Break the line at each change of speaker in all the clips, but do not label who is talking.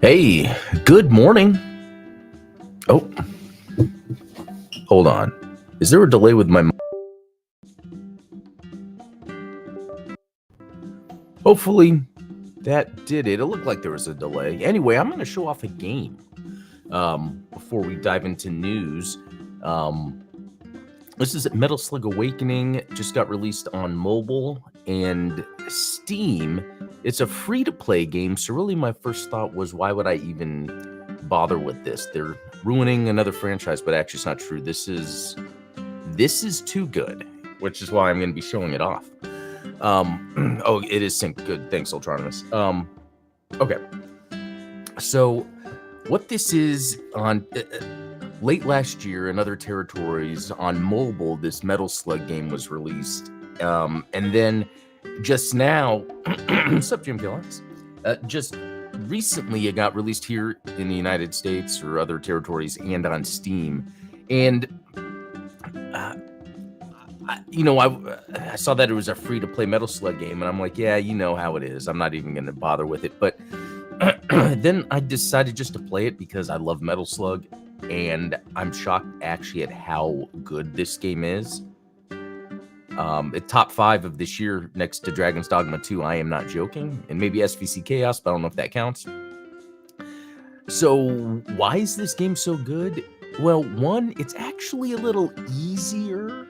Hey, good morning. Oh, hold on. Is there a delay with my... Hopefully that did it. It looked like there was a delay. Anyway, I'm going to show off a game before we dive into news. This is Metal Slug Awakening. Just got released on mobile and Steam. It's a free-to-play game, so really my first thought was, why would I even bother with this? They're ruining another franchise, but actually it's not true. This is too good, which is why I'm going to be showing it off. Oh, it is synced. Good. Thanks, Ultronymous. Okay. So what this is on... late last year in other territories on mobile, this Metal Slug game was released. And then just now, what's up, Jim Gillis? Just recently it got released here in the United States or other territories and on Steam. And, I saw that it was a free-to-play Metal Slug game, and I'm like, yeah, you know how it is. I'm not even going to bother with it. But then I decided just to play it because I love Metal Slug. And I'm shocked actually at how good this game is. At top 5 of this year next to Dragon's Dogma 2. I am not joking. And maybe SVC Chaos, but I don't know if that counts. So why is this game so good? Well, one, it's actually a little easier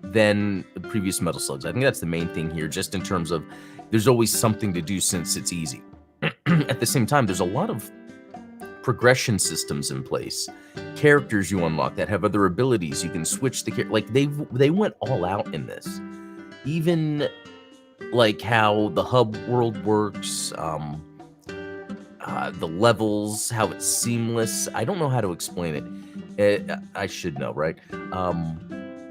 than the previous Metal Slugs. I think that's the main thing here, just in terms of there's always something to do since it's easy. At the same time, there's a lot of progression systems in place, characters you unlock that have other abilities. You can switch the like they went all out in this, even like how the hub world works, the levels, how it's seamless. I don't know how to explain it. I should know, right?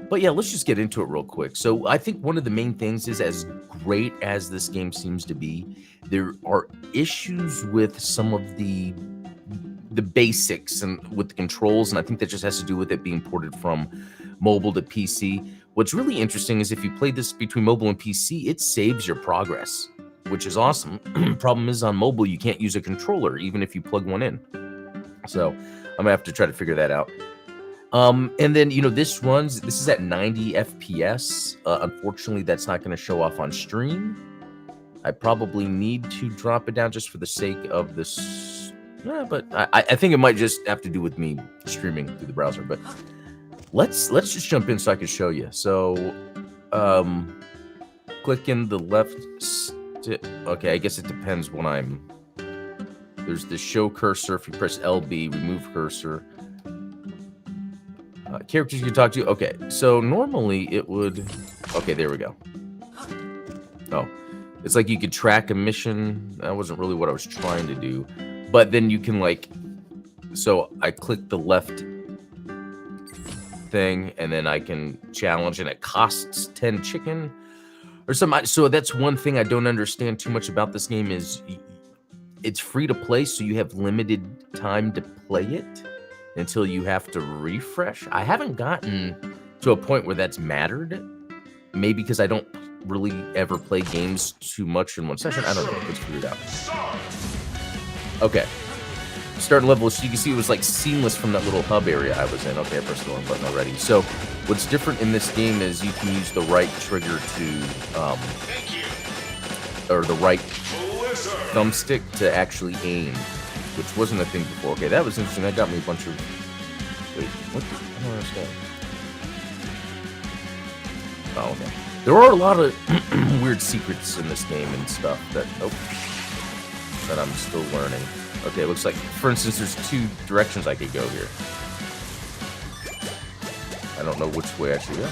But yeah, let's just get into it real quick. So I think one of the main things is, as great as this game seems to be, there are issues with some of the basics and with the controls, and I think that just has to do with it being ported from mobile to PC. What's really interesting is if you play this between mobile and PC, it saves your progress, which is awesome. Problem is, on mobile you can't use a controller even if you plug one in, so I'm gonna have to try to figure that out. And then this is at 90 FPS. Unfortunately, that's not going to show off on stream. I probably need to drop it down just for the sake of this. Yeah, but I think it might just have to do with me streaming through the browser. But let's just jump in so I can show you. So, click in the left. Okay, I guess it depends when I'm. There's the show cursor. If you press LB, remove cursor. Characters you can talk to. Okay, so normally it would. Okay, there we go. Oh, it's like you could track a mission. That wasn't really what I was trying to do. But then you can so I click the left thing, and then I can challenge, and it costs 10 chicken or something. So that's one thing I don't understand too much about this game is it's free to play, so you have limited time to play it until you have to refresh. I haven't gotten to a point where that's mattered. Maybe because I don't really ever play games too much in one session. I don't know. Let's figure it out. Okay, start level. So you can see it was like seamless from that little hub area I was in. Okay, I pressed the wrong button already. So what's different in this game is you can use the right trigger to, or the right thumbstick to actually aim, which wasn't a thing before. Okay, that was interesting. That got me a bunch of. Wait, what? I don't understand. Oh, okay. There are a lot of weird secrets in this game and stuff that. Oh. That I'm still learning. Okay, it looks like, for instance, there's 2 directions I could go here. I don't know which way I should go.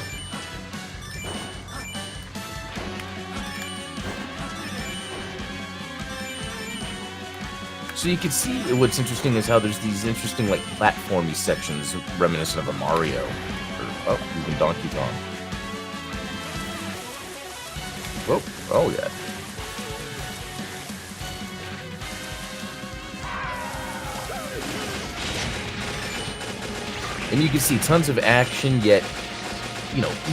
So you can see what's interesting is how there's these interesting platformy sections reminiscent of a Mario, or even Donkey Kong. Whoa! Oh yeah. And you can see tons of action, yet,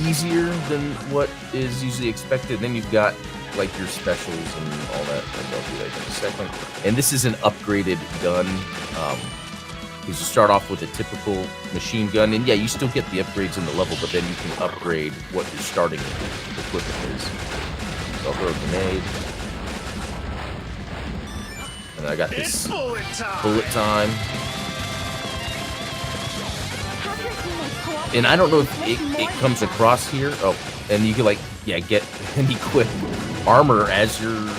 easier than what is usually expected. Then you've got like your specials and all that. And I'll do that in a second. And this is an upgraded gun. Because you start off with a typical machine gun, and yeah, you still get the upgrades in the level, but then you can upgrade what your starting equipment is. So I'll throw a grenade. And I got this bullet time. And I don't know if it comes across here. Oh, and you can like, yeah, get and equip armor as you're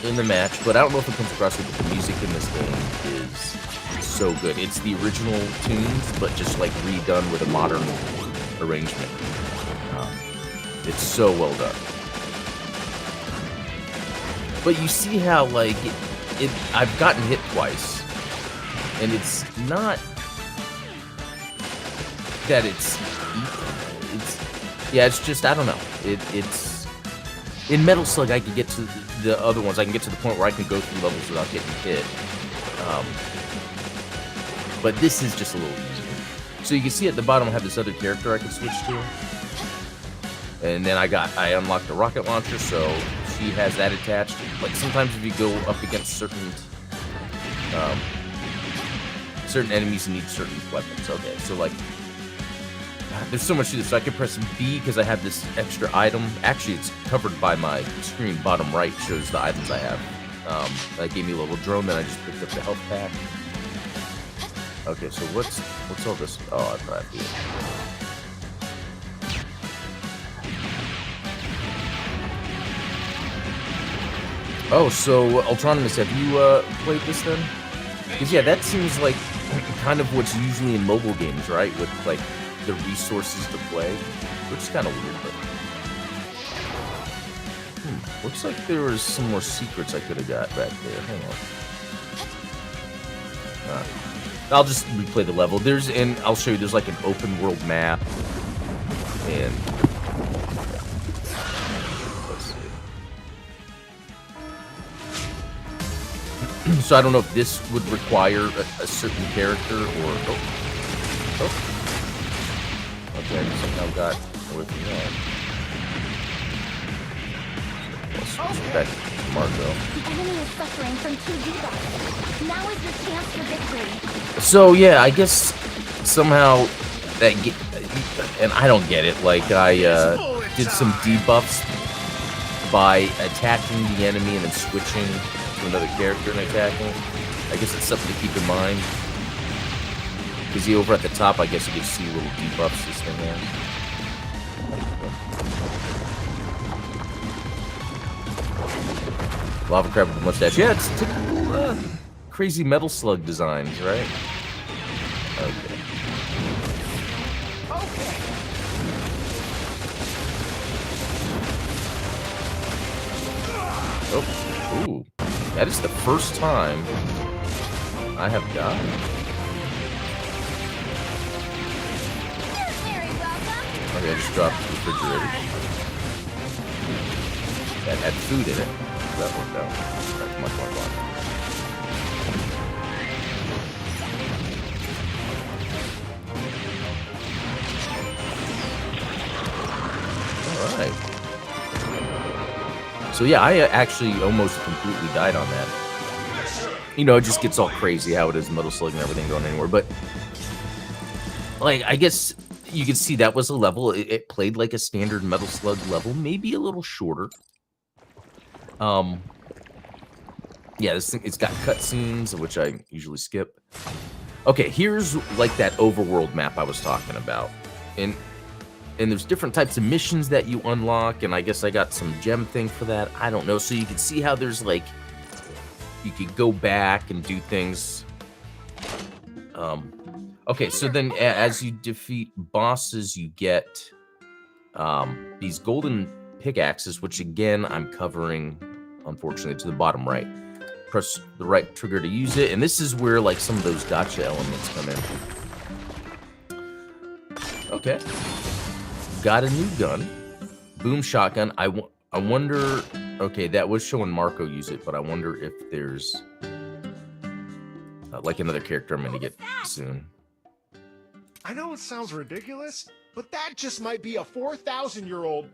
in the match, but I don't know if it comes across here, but the music in this game is so good. It's the original tunes, but just like redone with a modern arrangement. It's so well done. But you see how like I've gotten hit twice, and it's not that it's yeah, it's just I don't know. It's in Metal Slug I can get to the other ones. I can get to the point where I can go through levels without getting hit. But this is just a little easier. So you can see at the bottom I have this other character I can switch to. And then I unlocked a rocket launcher, so she has that attached. Like sometimes if you go up against certain enemies, you need certain weapons. Okay, so like there's so much to this. So I can press B because I have this extra item. Actually, it's covered by my screen. Bottom right shows the items I have. That gave me a little drone. Then I just picked up the health pack. Okay, so what's all this? Oh, I probably have to. Oh, so Ultronymous, have you played this then? Because yeah, that seems like kind of what's usually in mobile games, right? With like the resources to play, which is kind of weird, but looks like there was some more secrets I could have got back there. Hang on. I'll just replay the level. And I'll show you. There's like an open world map, and let's see. So I don't know if this would require a certain character or okay, I somehow got away from that. Let's switch back to Marco.
The enemy is suffering from 2 debuffs. Now is your chance for victory.
So yeah, I guess somehow that and I don't get it. Like I did some debuffs by attacking the enemy and then switching to another character and attacking. I guess it's something to keep in mind. Because over at the top, I guess you can see little debuffs this thing has. Lava crab with a mustache. Yeah, it's typical crazy Metal Slug designs, right? Okay. Oh, ooh. That is the first time I have died. Okay, I just dropped the refrigerator. That had food in it. That worked out. That's much more fun. Alright. So yeah, I actually almost completely died on that. You know, it just gets all crazy how it is Metal Slug and everything going anywhere. But, like, I guess you can see that was a level. It played like a standard Metal Slug level, maybe a little shorter. Yeah, this thing, it's got cutscenes, which I usually skip. Okay, here's like that overworld map I was talking about. And there's different types of missions that you unlock, and I guess I got some gem thing for that. I don't know. So you can see how there's like, you could go back and do things. Okay, so then as you defeat bosses, you get these golden pickaxes, which again, I'm covering, unfortunately, to the bottom right. Press the right trigger to use it, and this is where like some of those gotcha elements come in. Okay. Got a new gun. Boom shotgun. I wonder... Okay, that was showing Marco use it, but I wonder if there's like another character I'm going to get soon.
I know it sounds ridiculous, but that just might be a 4,000-year-old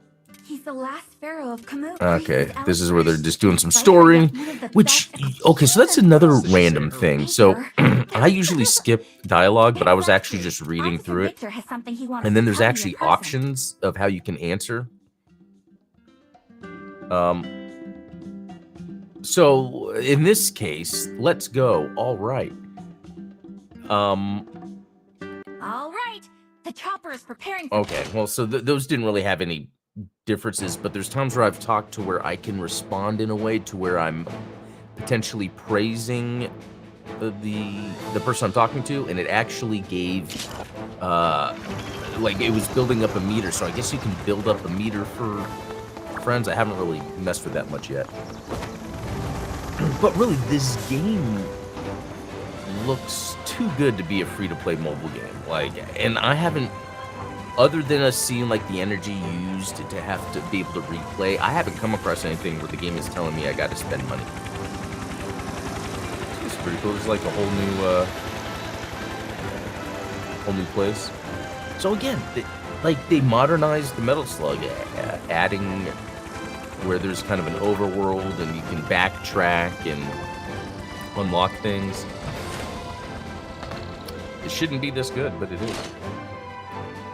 He's the last pharaoh of Kamut.
Okay, this is where they're just doing some story, which, okay, so that's another random thing. So I usually skip dialogue, but I was actually just reading through it. And then there's actually options of how you can answer. So in this case, let's go. All right.
All right. The chopper is preparing.
Okay, well, so those didn't really have any differences, but there's times where I've talked to where I can respond in a way to where I'm potentially praising the person I'm talking to, and it actually gave like it was building up a meter. So I guess you can build up a meter for friends. I haven't really messed with that much yet, but really, this game looks too good to be a free-to-play mobile game. Like, and I haven't, other than us seeing like the energy used to have to be able to replay, I haven't come across anything where the game is telling me I got to spend money. It's pretty cool. It's like a whole new place. So again, they modernized the Metal Slug, adding where there's kind of an overworld and you can backtrack and unlock things. It shouldn't be this good, but it is.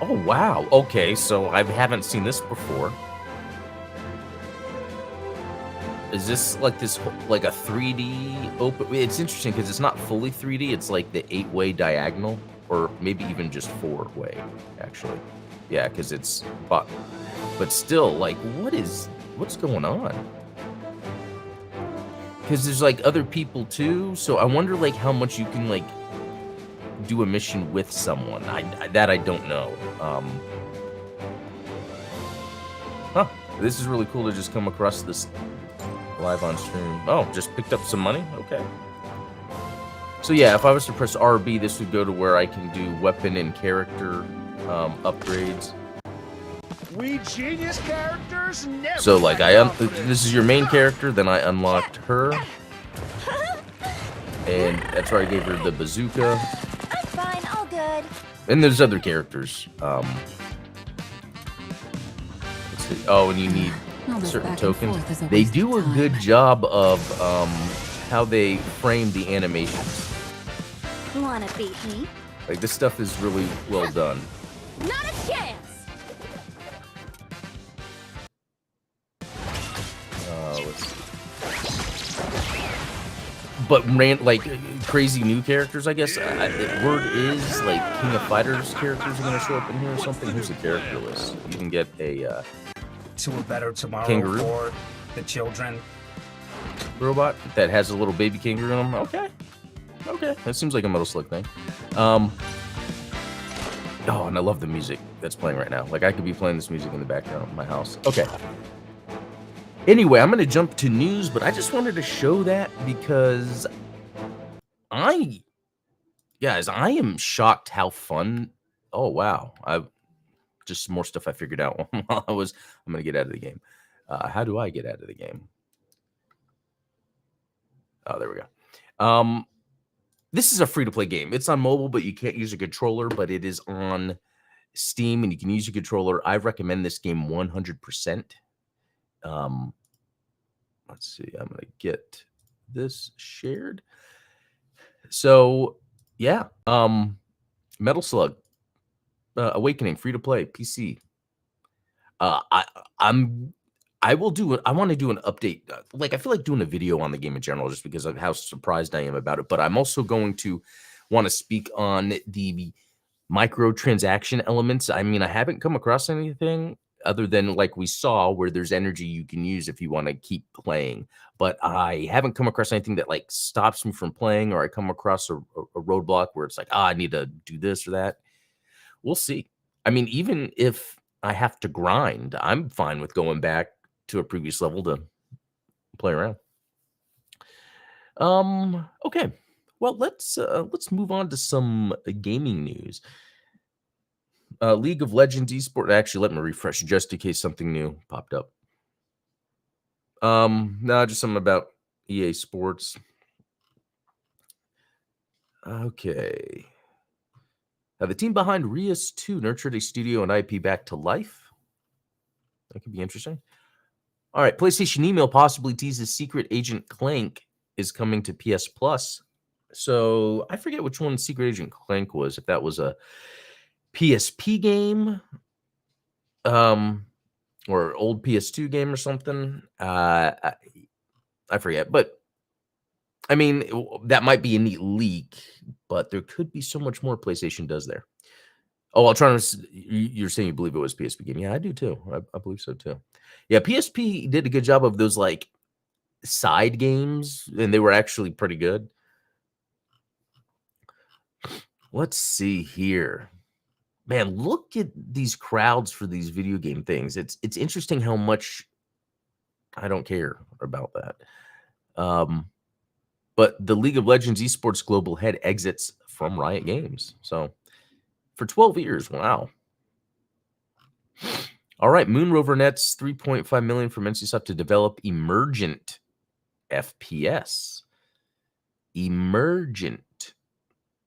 Oh, wow. Okay, so I haven't seen this before. Is this like like a 3D open? It's interesting because it's not fully 3D. It's like the 8-way diagonal, or maybe even just 4-way, actually. Yeah, because it's but still, like, what's going on? Because there's like other people too, so I wonder like how much you can like do a mission with someone. That I don't know. Huh. This is really cool to just come across this live on stream. Oh, just picked up some money? Okay. So yeah, if I was to press RB, this would go to where I can do weapon and character upgrades.
We genius characters never.
So like this is your main character, then I unlocked her. And that's where I gave her the bazooka.
I'm fine, all good.
And there's other characters. Let's see. Oh, and you need certain tokens. They do a good job of how they frame the animations.
Wanna beat me?
Like, this stuff is really well done.
Not a chance!
Let's see. But like crazy new characters, I guess. The word is like King of Fighters characters are gonna show up in here or something. Here's the character list. You can get a
to a better tomorrow
kangaroo
for the children.
Robot that has a little baby kangaroo in him. Okay, that seems like a Metal Slug thing. Oh, and I love the music that's playing right now. Like, I could be playing this music in the background of my house. Okay. Anyway, I'm going to jump to news, but I just wanted to show that because guys, I am shocked how fun. Oh, wow. Just some more stuff I figured out while I'm going to get out of the game. How do I get out of the game? Oh, there we go. This is a free-to-play game. It's on mobile, but you can't use a controller, but it is on Steam, and you can use a controller. I recommend this game 100%. Let's see. I'm going to get this shared. So, yeah. Metal Slug Awakening, free-to-play, PC. I want to do an update. Like, I feel like doing a video on the game in general, just because of how surprised I am about it. But I'm also going to want to speak on the microtransaction elements. I mean, I haven't come across anything other than like we saw where there's energy you can use if you want to keep playing. But I haven't come across anything that like stops me from playing, or I come across a roadblock where it's like, I need to do this or that. We'll see. I mean, even if I have to grind, I'm fine with going back to a previous level to play around. Okay. Well, let's move on to some gaming news. League of Legends eSport. Actually, let me refresh just in case something new popped up. No, just something about EA Sports. Okay. The team behind Rias 2 nurtured a studio and IP back to life. That could be interesting. All right, PlayStation email possibly teases Secret Agent Clank is coming to PS Plus. So I forget which one Secret Agent Clank was. If that was a PSP game, or old PS2 game or something. I forget, but I mean that might be a neat leak. But there could be so much more PlayStation does there. Oh, you're saying you believe it was PSP game? Yeah, I do too. I believe so too. Yeah, PSP did a good job of those like side games, and they were actually pretty good. Let's see here. Man, look at these crowds for these video game things. It's interesting how much I don't care about that. But the League of Legends esports global head exits from Riot Games. So for 12 years, wow. All right, Moon Rover nets 3.5 million from NCSoft to develop Emergent FPS. Emergent,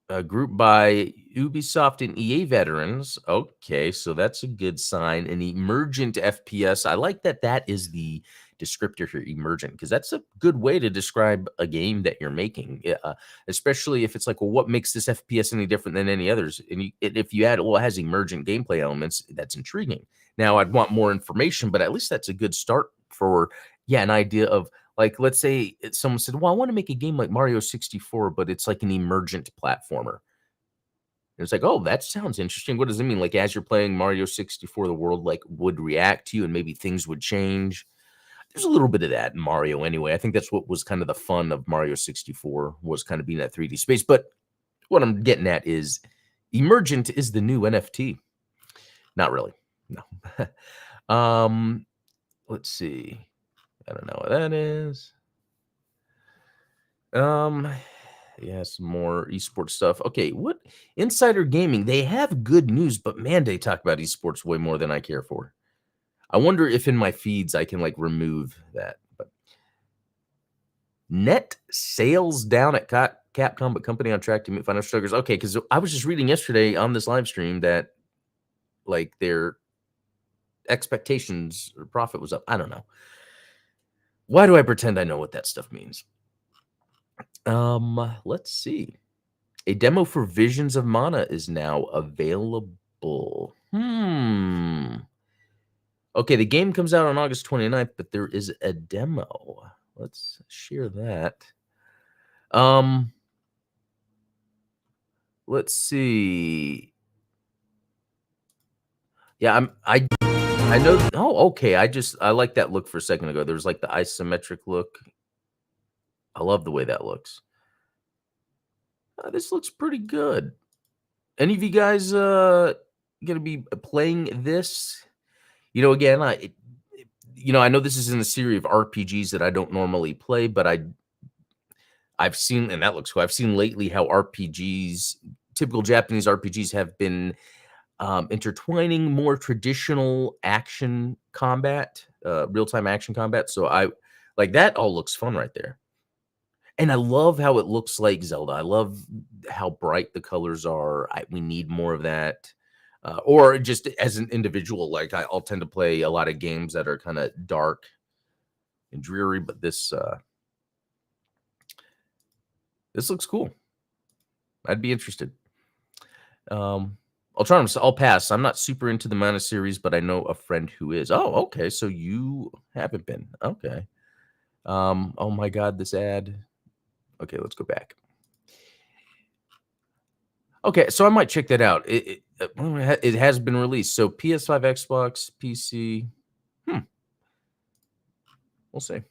a group by Ubisoft and EA veterans. Okay, so that's a good sign. An emergent FPS. I like that that is the descriptor here, emergent, because that's a good way to describe a game that you're making, especially if it's like, well, what makes this FPS any different than any others? And if you add, well, it has emergent gameplay elements, that's intriguing. Now, I'd want more information, but at least that's a good start for, yeah, an idea of, like, let's say someone said, well, I want to make a game like Mario 64, but it's like an emergent platformer. And it's like, oh, that sounds interesting. What does it mean? Like, as you're playing Mario 64, the world like would react to you and maybe things would change. There's a little bit of that in Mario anyway. I think that's what was kind of the fun of Mario 64, was kind of being that 3D space. But what I'm getting at is emergent is the new NFT. Not really. No. Let's see. I don't know what that is. Yeah, some more esports stuff. Okay, what Insider Gaming? They have good news, but man, they talk about esports way more than I care for. I wonder if in my feeds I can like remove that. But net sales down at Capcom, but company on track to meet financial struggles. Okay, because I was just reading yesterday on this live stream that like their expectations or profit was up. I don't know. Why do I pretend I know what that stuff means? Let's see. A demo for Visions of Mana is now available. Okay, the game comes out on August 29th, but there is a demo. Let's share that. Let's see. Yeah, I know. Oh, okay. I like that look for a second ago. There's like the isometric look. I love the way that looks. This looks pretty good. Any of you guys gonna be playing this? You know, again, I know this is in a series of RPGs that I don't normally play, but I've seen, and that looks cool. I've seen lately how RPGs, typical Japanese RPGs, have been intertwining more traditional action combat, real-time action combat. So I like that. All looks fun right there. And I love how it looks like Zelda. I love how bright the colors are. We need more of that. Or just as an individual, like I'll tend to play a lot of games that are kind of dark and dreary, but this looks cool. I'd be interested. I'll pass. I'm not super into the Mana series, but I know a friend who is. Oh, okay. So you haven't been. Okay. Oh my God, this ad. Okay, let's go back. Okay, so I might check that out. It has been released. So PS5, Xbox, PC. We'll see.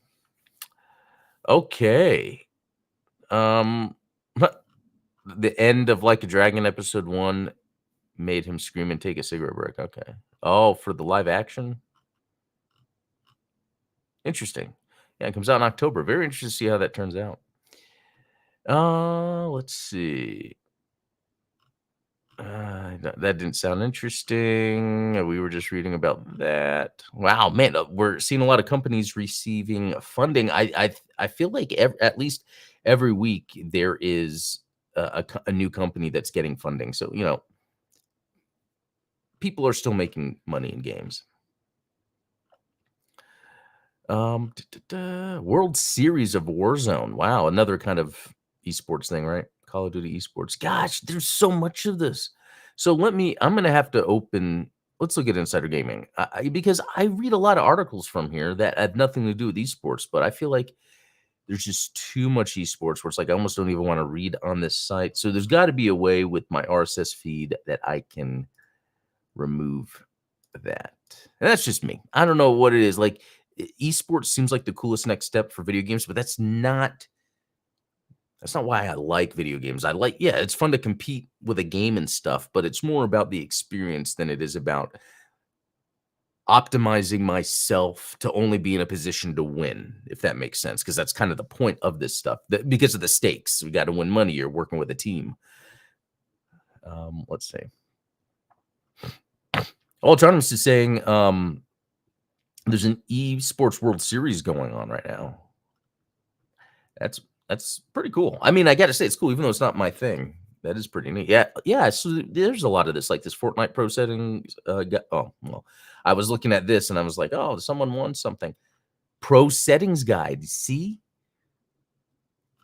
Okay. The end of Like a Dragon episode 1 made him scream and take a cigarette break. Okay. Oh, for the live action? Interesting. Yeah, it comes out in October. Very interesting to see how that turns out. Let's see. That didn't sound interesting. We were just reading about that. Wow, man, we're seeing a lot of companies receiving funding. I feel like at least every week there is a new company that's getting funding. So people are still making money in games. World Series of Warzone. Wow, another kind of esports thing, right? Call of Duty esports. Gosh, there's so much of this. So I'm gonna have to open. Let's look at Insider Gaming because I read a lot of articles from here that have nothing to do with esports, but I feel like there's just too much esports where it's like I almost don't even want to read on this site. So there's got to be a way with my RSS feed that I can remove that. And that's just me. I don't know what it is. Like esports seems like the coolest next step for video games, but that's not why I like video games. Yeah, it's fun to compete with a game and stuff, but it's more about the experience than it is about optimizing myself to only be in a position to win, if that makes sense. Because that's kind of the point of this stuff. Because of the stakes, we got to win money. You're working with a team. Let's see. Autonomous is saying there's an esports World Series going on right now. That's pretty cool. I mean, I got to say it's cool, even though it's not my thing. That is pretty neat. Yeah. So there's a lot of this, like this Fortnite Pro settings. Oh well, I was looking at this and I was like, oh, someone won something. Pro settings guide. See,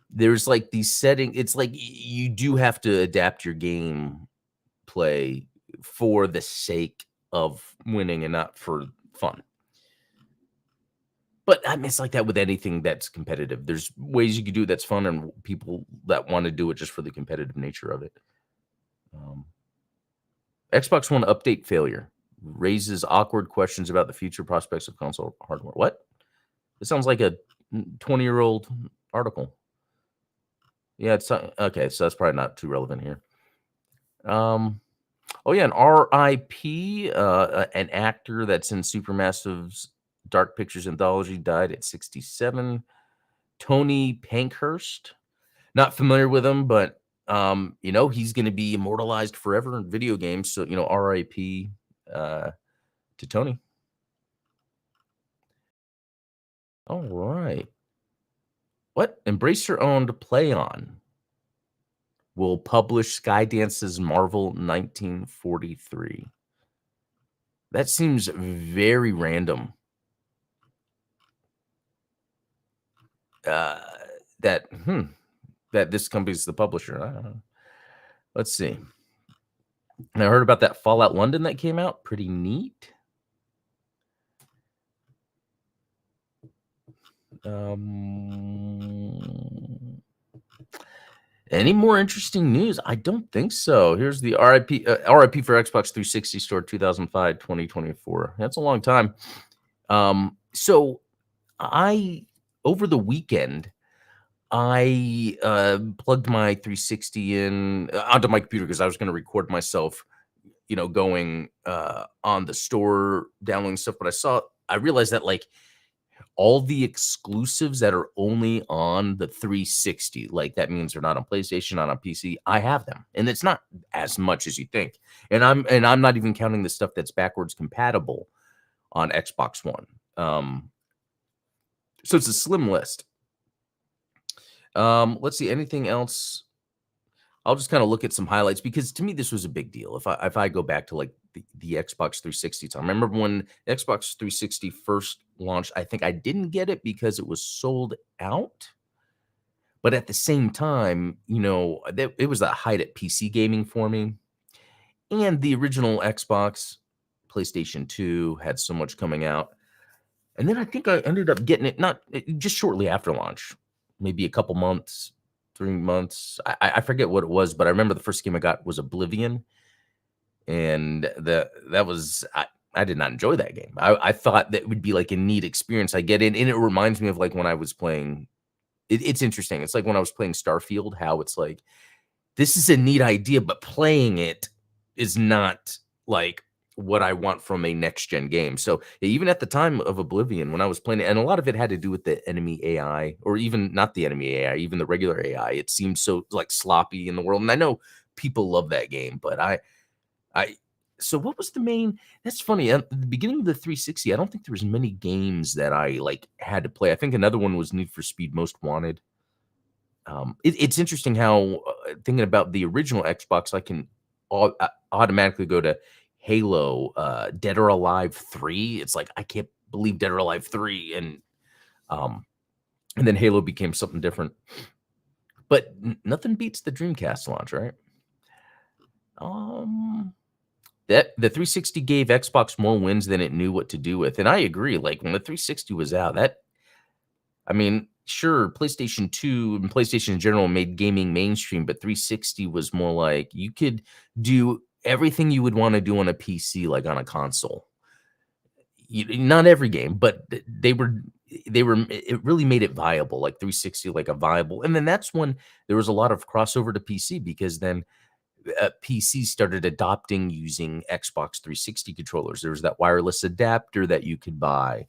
there's like these settings. It's like you do have to adapt your game play for the sake of winning and not for fun. But I mean, it's like that with anything that's competitive. There's ways you can do it that's fun, and people that want to do it just for the competitive nature of it. Xbox One update failure raises awkward questions about the future prospects of console hardware. What? It sounds like a 20-year-old article. Yeah, it's okay. So that's probably not too relevant here. Oh yeah, an R.I.P. An actor that's in Supermassive's Dark Pictures anthology died at 67. Tony Pankhurst. Not familiar with him, but he's going to be immortalized forever in video games. So R.I.P. To Tony. All right. What? Embracer owned PlayOn will publish Skydance's Marvel 1943. That seems very random. That this company's the publisher. I don't know. Let's see. And I heard about that Fallout London that came out. Pretty neat. Any more interesting news? I don't think so. Here's the RIP for Xbox 360 store 2005 2024. That's a long time. So I over the weekend I plugged my 360 in onto my computer because I was going to record myself, going on the store downloading stuff. But I realized that like all the exclusives that are only on the 360, like that means they're not on PlayStation, not on PC. I have them, and it's not as much as you think. And I'm not even counting the stuff that's backwards compatible on Xbox One. So it's a slim list. Let's see, anything else? I'll just kind of look at some highlights because to me this was a big deal. If I go back to like the Xbox 360 time, I remember when Xbox 360 first launched. I think I didn't get it because it was sold out. But at the same time, it was the height at PC gaming for me, and the original Xbox, PlayStation 2 had so much coming out, and then I think I ended up getting it just shortly after launch, maybe a couple months. 3 months. I forget what it was, but I remember the first game I got was Oblivion, and that was I did not enjoy that game. I thought that would be like a neat experience. I get in, and it reminds me of like when I was playing. It's interesting. It's like when I was playing Starfield, how it's like this is a neat idea, but playing it is not like what I want from a next gen game. So even at the time of Oblivion, when I was playing it, and a lot of it had to do with the enemy AI, or even not the enemy AI, even the regular AI, it seemed so like sloppy in the world. And I know people love that game, but so what was the main? That's funny. At the beginning of the 360, I don't think there was many games that I like had to play. I think another one was Need for Speed Most Wanted. It's interesting how thinking about the original Xbox, I can automatically go to Halo, Dead or Alive 3. It's like I can't believe Dead or Alive 3, and And then Halo became something different. But nothing beats the Dreamcast launch, right? That the 360 gave Xbox more wins than it knew what to do with. And I agree. Like when the 360 was out, I mean, sure, PlayStation 2 and PlayStation in general made gaming mainstream, but 360 was more like you could do everything you would want to do on a PC, like on a console. Not every game, but they were it really made it viable, like 360, like a viable. And then that's when there was a lot of crossover to PC because then PC started adopting using Xbox 360 controllers. There was that wireless adapter that you could buy.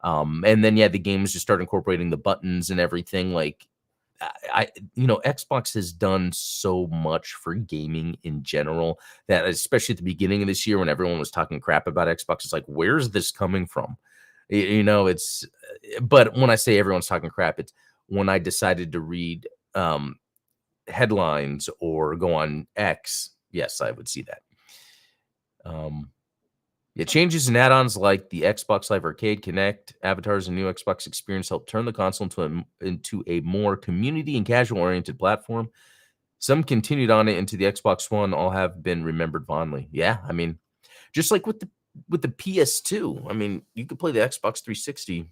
And then, yeah, the games just start incorporating the buttons and everything. Like, Xbox has done so much for gaming in general that, especially at the beginning of this year when everyone was talking crap about Xbox, it's like, where's this coming from? But when I say everyone's talking crap, it's when I decided to read headlines or go on X, yes, I would see that. Changes and add-ons like the Xbox Live Arcade, Connect, avatars, and new Xbox experience help turn the console into a more community and casual-oriented platform. Some continued on it into the Xbox One. All have been remembered fondly. Yeah, I mean, just like with the PS2. I mean, you could play the Xbox 360.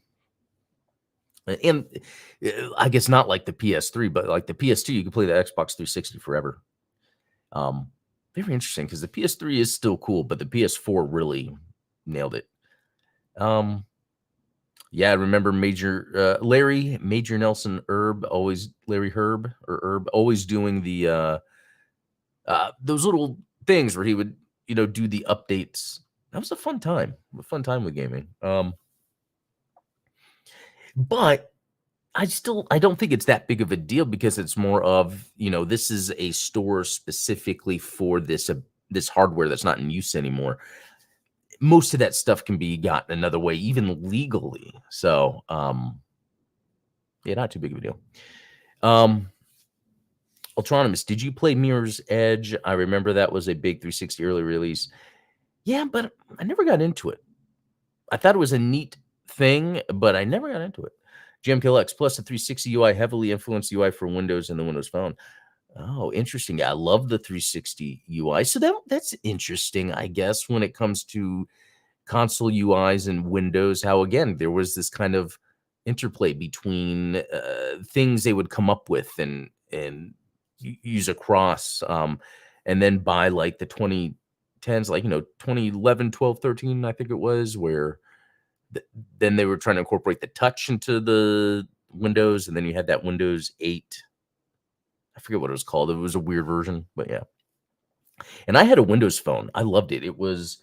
And I guess not like the PS3, but like the PS2, you can play the Xbox 360 forever. Very interesting because the PS3 is still cool, but the PS4 really nailed it. Yeah, I remember Major Nelson Herb, always Larry Herb or Herb, always doing the those little things where he would, do the updates. That was a fun time with gaming. But I don't think it's that big of a deal because it's more of, this is a store specifically for this hardware that's not in use anymore. Most of that stuff can be gotten another way, even legally. So, yeah, not too big of a deal. Autonomous, did you play Mirror's Edge? I remember that was a big 360 early release. Yeah, but I never got into it. I thought it was a neat thing, but I never got into it. GMKLX plus the 360 UI heavily influenced UI for Windows and the Windows Phone. Oh, interesting. I love the 360 UI. So that's interesting, I guess, when it comes to console UIs and Windows, how, again, there was this kind of interplay between things they would come up with and use across. And then by like the 2010s, like, 2011, 12, 13, I think it was, where then they were trying to incorporate the touch into the Windows, and then you had that Windows 8. I forget what it was called. It was a weird version, but yeah. And I had a Windows Phone. I loved it. It was,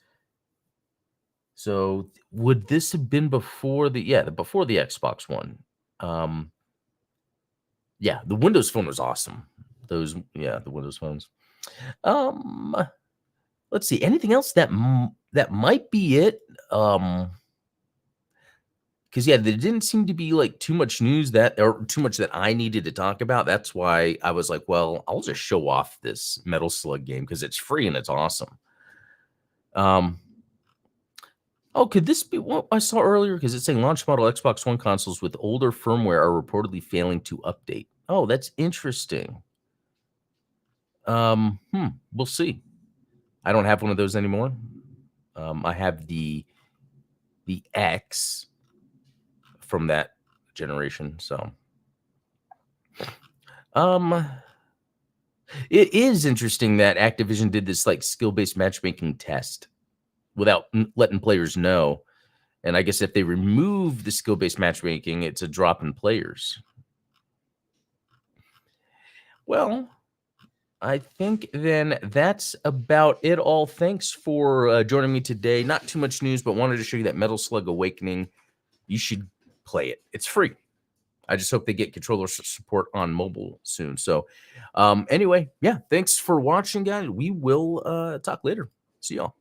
so would this have been before the Xbox One? Yeah, the Windows Phone was awesome. The Windows phones. Let's see. Anything else that might be it? Because, yeah, there didn't seem to be like too much news or too much that I needed to talk about. That's why I was like, well, I'll just show off this Metal Slug game because it's free and it's awesome. Oh, could this be what I saw earlier? Because it's saying launch model Xbox One consoles with older firmware are reportedly failing to update. Oh, that's interesting. We'll see. I don't have one of those anymore. I have the X from that generation. So, it is interesting that Activision did this like skill-based matchmaking test without letting players know. And I guess if they remove the skill-based matchmaking, it's a drop in players. Well, I think then that's about it all. Thanks for joining me today. Not too much news, but wanted to show you that Metal Slug Awakening. You should play it. It's free. I just hope they get controller support on mobile soon. So anyway, yeah, thanks for watching, guys. We will talk later. See y'all.